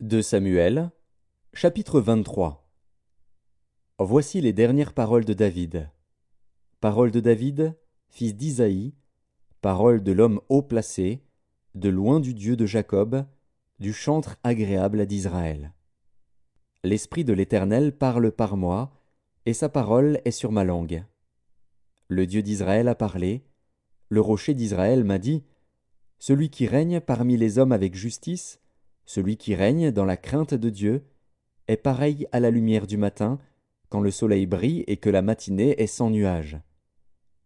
De Samuel, chapitre 23. Voici les dernières paroles de David. Paroles de David, fils d'Isaïe, paroles de l'homme haut placé, de loin du Dieu de Jacob, du chantre agréable d'Israël. L'Esprit de l'Éternel parle par moi, et sa parole est sur ma langue. Le Dieu d'Israël a parlé, le rocher d'Israël m'a dit, « Celui qui règne parmi les hommes avec justice, celui qui règne dans la crainte de Dieu, est pareil à la lumière du matin, quand le soleil brille et que la matinée est sans nuages.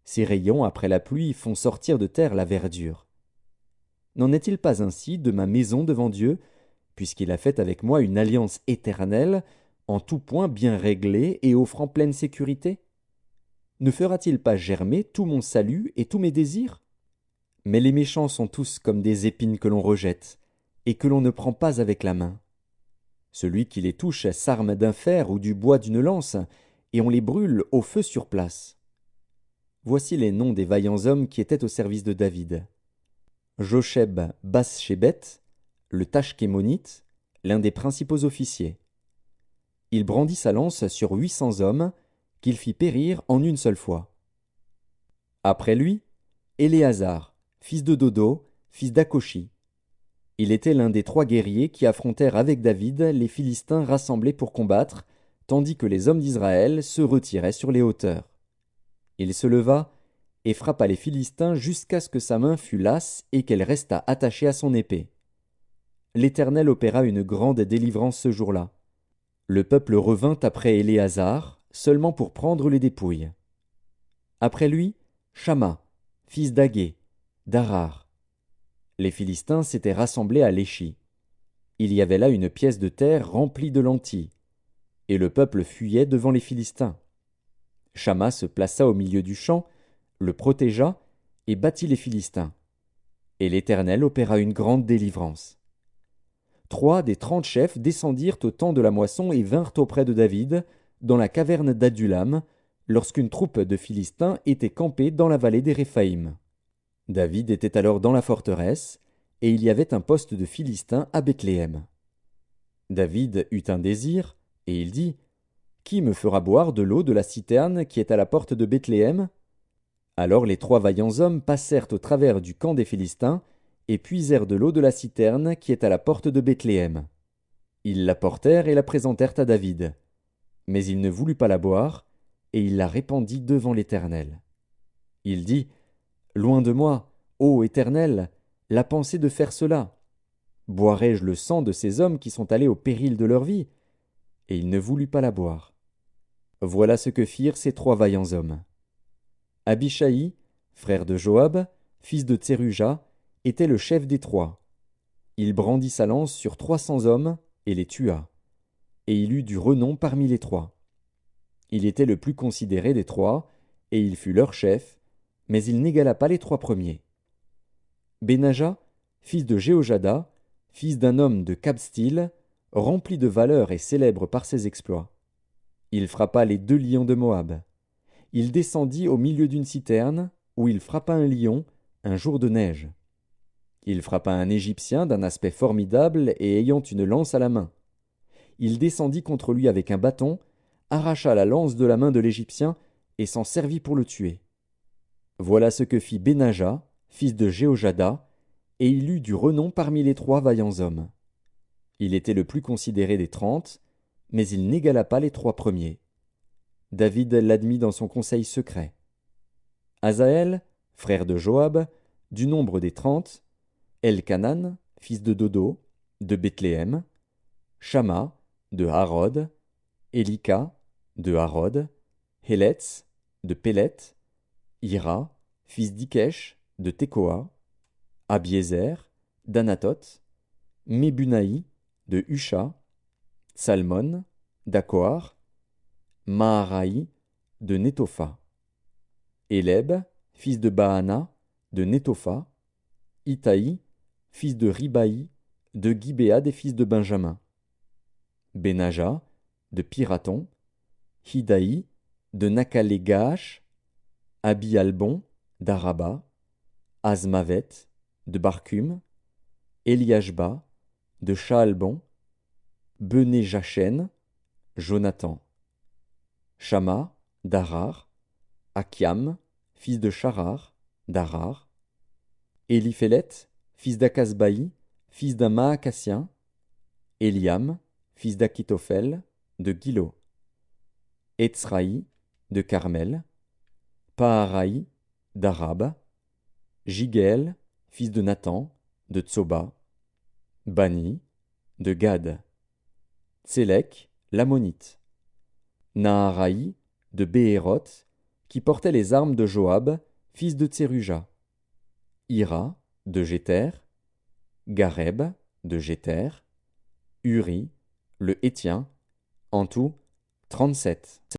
Ses rayons après la pluie font sortir de terre la verdure. N'en est-il pas ainsi de ma maison devant Dieu, puisqu'il a fait avec moi une alliance éternelle, en tout point bien réglée et offrant pleine sécurité? Ne fera-t-il pas germer tout mon salut et tous mes désirs? Mais les méchants sont tous comme des épines que l'on rejette, et que l'on ne prend pas avec la main. Celui qui les touche s'arme d'un fer ou du bois d'une lance, et on les brûle au feu sur place. Voici les noms des vaillants hommes qui étaient au service de David. Josheb Bas-Shébet, le Tachkémonite, l'un des principaux officiers. Il brandit sa lance sur 800 hommes, qu'il fit périr en une seule fois. Après lui, Éléazar, fils de Dodo, fils d'Akoshi. Il était l'un des 3 guerriers qui affrontèrent avec David les Philistins rassemblés pour combattre, tandis que les hommes d'Israël se retiraient sur les hauteurs. Il se leva et frappa les Philistins jusqu'à ce que sa main fût lasse et qu'elle restât attachée à son épée. L'Éternel opéra une grande délivrance ce jour-là. Le peuple revint après Éléazar, seulement pour prendre les dépouilles. Après lui, Shamma, fils d'Agé, d'Arar. Les Philistins s'étaient rassemblés à Léchi. Il y avait là une pièce de terre remplie de lentilles, et le peuple fuyait devant les Philistins. Shamma se plaça au milieu du champ, le protégea et battit les Philistins. Et l'Éternel opéra une grande délivrance. 3 des 30 chefs descendirent au temps de la moisson et vinrent auprès de David, dans la caverne d'Adullam, lorsqu'une troupe de Philistins était campée dans la vallée des Réphaïm. David était alors dans la forteresse, et il y avait un poste de Philistins à Bethléem. David eut un désir, et il dit, « Qui me fera boire de l'eau de la citerne qui est à la porte de Bethléem ?» Alors les 3 vaillants hommes passèrent au travers du camp des Philistins, et puisèrent de l'eau de la citerne qui est à la porte de Bethléem. Ils la portèrent et la présentèrent à David. Mais il ne voulut pas la boire, et il la répandit devant l'Éternel. Il dit, « Loin de moi, ô Éternel, la pensée de faire cela. Boirai-je le sang de ces hommes qui sont allés au péril de leur vie ?» Et il ne voulut pas la boire. Voilà ce que firent ces 3 vaillants hommes. Abishai, frère de Joab, fils de Tseruja, était le chef des 3. Il brandit sa lance sur 300 hommes et les tua. Et il eut du renom parmi les 3. Il était le plus considéré des 3, et il fut leur chef, mais il n'égala pas les 3 premiers. Benaja, fils de Jéhojada, fils d'un homme de Kabstil, rempli de valeur et célèbre par ses exploits. Il frappa les 2 lions de Moab. Il descendit au milieu d'une citerne, où il frappa un lion, un jour de neige. Il frappa un Égyptien d'un aspect formidable et ayant une lance à la main. Il descendit contre lui avec un bâton, arracha la lance de la main de l'Égyptien et s'en servit pour le tuer. Voilà ce que fit Benaja, fils de Jéhojada, et il eut du renom parmi les 3 vaillants hommes. Il était le plus considéré des 30, mais il n'égala pas les 3 premiers. David l'admit dans son conseil secret. Asaël, frère de Joab, du nombre des 30, Elkanan, fils de Dodo, de Bethléem, Shamma, de Harod, Elika, de Harod, Héletz, de Pélet, Ira, fils d'Ikesh, de Tekoa, Abiézer, d'Anatoth, Mebunaï, de Husha, Salmon, d'Akoar, Maharaï, de Netopha, Éleb, fils de Baana, de Netopha, Itaï, fils de Ribaï, de Gibéa des fils de Benjamin, Benaja, de Piraton, Hidaï, de Nakalé-Gaash, Abi-Albon, d'Araba, Azmavet, de Barcum, Eliashba, de Shaalbon, Bené Jachen, Jonathan. Shama, d'Arar. Akiam, fils de Charar, d'Arar. Éliphélet, fils d'Akasbaï, fils d'un Maacassien. Eliam, fils d'Akitophel, de Gilo. Etzraï, de Carmel. Paaraï, d'Arab. Jigéel, fils de Nathan, de Tsoba. Bani, de Gad. Tsélek, l'ammonite. Naharaï, de Béhéroth, qui portait les armes de Joab, fils de Tseruja. Ira, de Jéter. Gareb, de Jéter. Uri, le Hétien. En tout, 37.